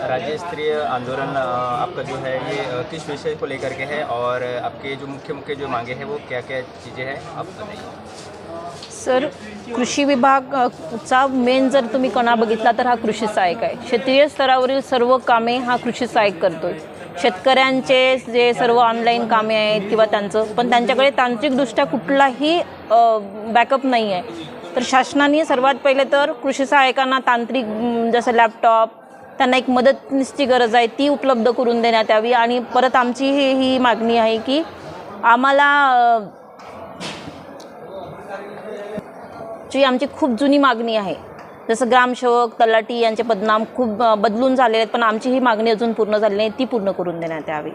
राज्य स्तरीय आंदोलन आपका जो है ये किस विषय को लेकर के है और आपके जो मुख्य जो मांगे हैं वो क्या क्या चीज़ें हैं आप बताइए। सर, कृषी विभागाचा मेन जर तुम्ही कणा बघितला तर हा कृषी सहाय्यक आहे। क्षेत्रीय स्तरावरील सर्व कामे हा कृषी सहाय्यक करतोय। शेतकऱ्यांचे जे सर्व ऑनलाईन कामे आहेत किंवा त्यांचं पण त्यांच्याकडे तांत्रिकदृष्ट्या कुठलाही बॅकअप नाही आहे। तर शासनाने सर्वात पहिले तर कृषी सहाय्यकांना तांत्रिक जसं लॅपटॉप त्यांना एक मदतनीसची गरज आहे ती उपलब्ध करून देण्यात यावी। आणि परत आमची ही मागणी आहे की आम्हाला जी आमची खूप जुनी मागणी आहे, जसं ग्रामसेवक तलाठी यांचे पदनाम खूप बदलून झालेले आहेत, पण आमची ही मागणी अजून पूर्ण झाली नाही, ती पूर्ण करून देण्यात यावी।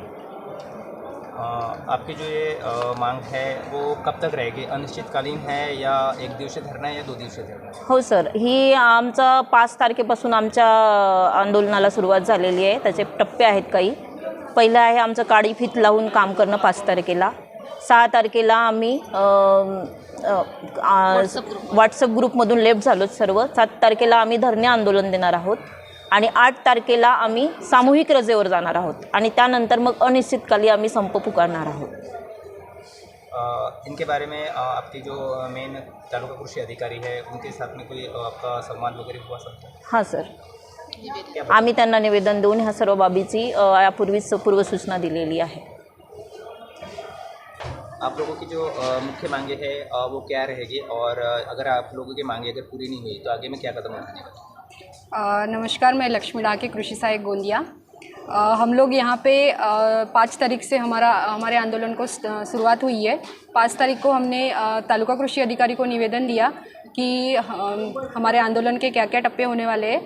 आपकी जो ये मांग है वो कब तक रहेगी? अनिश्चितकालीन है या एक दिवसीय धरना है या 2 दिवसीय धरना है? हो सर, ही आमचा 5 तारखेपासून आमच्या आंदोलनाला सुरुवात झालेली आहे। त्याचे टप्पे आहेत काही। पहिलं आहे आमचं काळी फीत लावून काम करणं 5 तारखेला। 6 तारखेला आम्ही व्हॉट्सअप ग्रुपमधून लेफ्ट झालो सर्व। 7 तारखेला आम्ही धरणे आंदोलन देणार आहोत आणि 8 तारखेला आम्ही सामूहिक रजेवर जाणार आहोत आणि त्यानंतर मग अनिश्चितकाली आम्ही संप पुकारणार आहोत। इनके बारे में आपकी जो मेन तालुका कृषि अधिकारी है उनके साथ में कोई आपका संवाद वगैरह हुआ सकता है? हां सर, आम्ही त्यांना निवेदन देऊन ह्या सर्व बाबीची यापूर्वीच पूर्वसूचना दिलेली आहे। आप लोगों की जो मुख्य मांगे है वो क्या रहेगी और अगर आप लोगों की मांगे अगर पूरी नहीं हुई तो आगे में क्या कदम उठाने का? नमस्कार, मैं लक्ष्मी डाके कृषि सहायक गोंदिया। हम लोग यहाँ पे 5 तारीख से हमारे आंदोलन को शुरुआत हुई है। 5 तारीख को हमने तालुका कृषि अधिकारी को निवेदन दिया कि हमारे आंदोलन के क्या क्या टप्पे होने वाले हैं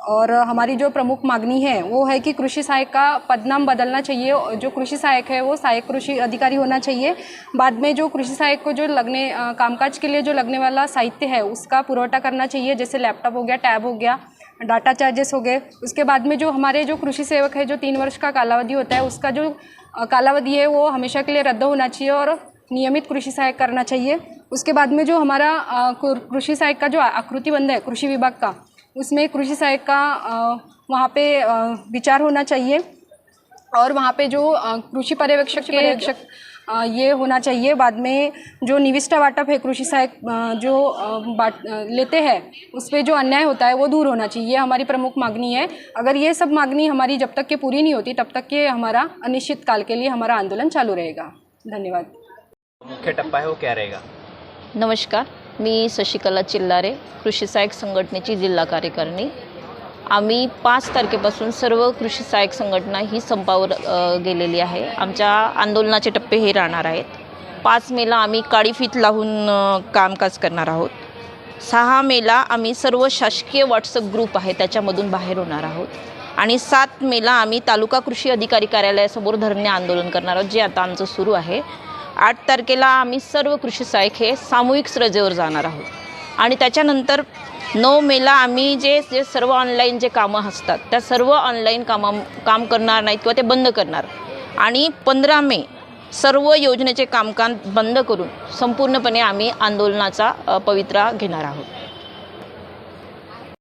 और हमारी जो प्रमुख मांगनी है वो है कि कृषि सहायक का पदनाम बदलना चाहिए। जो कृषि सहायक है वो सहायक कृषि अधिकारी होना चाहिए। बाद में जो कृषि सहायक को जो लगने कामकाज के लिए जो लगने वाला साहित्य है उसका पुरवठा करना चाहिए, जैसे लैपटॉप हो गया, टैब हो गया, डाटा चार्जेस हो गए। उसके बाद में जो हमारे जो कृषि सेवक है जो 3 वर्ष का कालावधि होता है उसका जो कालावधि है वो हमेशा के लिए रद्द होना चाहिए और नियमित कृषि सहायक करना चाहिए। उसके बाद में जो हमारा कृषि सहायक का जो आकृतिबंध है कृषि विभाग का, उसमें कृषि सहायक का वहाँ पे विचार होना चाहिए और वहाँ पे जो कृषि पर्यवेक्षक ये होना चाहिए। बाद में जो निविष्ठा वाटप है कृषि सहायक जो लेते हैं उस पर जो अन्याय होता है वो दूर होना चाहिए। ये हमारी प्रमुख मांगनी है। अगर ये सब मांगनी हमारी जब तक के पूरी नहीं होती तब तक के हमारा अनिश्चित काल के लिए हमारा आंदोलन चालू रहेगा। धन्यवाद। मुख्य टप्पा है वो क्या रहेगा? नमस्कार, मी शशिकला चिल्लारे, कृषी सहाय्यक संघटनेची जिल्हा कार्यकारिणी। आम्ही 5 तारखेपासून सर्व कृषी सहाय्यक संघटना ही संपावर गेलेली आहे। आमच्या आंदोलनाचे टप्पे हे राहणार आहेत। 5 मेला आम्ही काळी फीत लावून कामकाज करणार आहोत। 6 मेला आम्ही सर्व शासकीय व्हॉट्सअप ग्रुप आहे त्याच्यामधून बाहेर होणार आहोत आणि 7 मेला आम्ही तालुका कृषी अधिकारी कार्यालयासमोर धरणे आंदोलन करणार आहोत, जे आता आमचं सुरू आहे। 8 तारखेला आम्ही सर्व कृषी सहाय्यक हे सामूहिक रजेवर जाणार आहोत आणि त्याच्यानंतर 9 मेला आम्ही जे सर्व ऑनलाईन जे कामं असतात त्या सर्व ऑनलाईन काम करणार नाहीत किंवा ते बंद करणार आणि 15 मे सर्व योजनेचे कामकाज बंद करून संपूर्णपणे आम्ही आंदोलनाचा पवित्रा घेणार आहोत।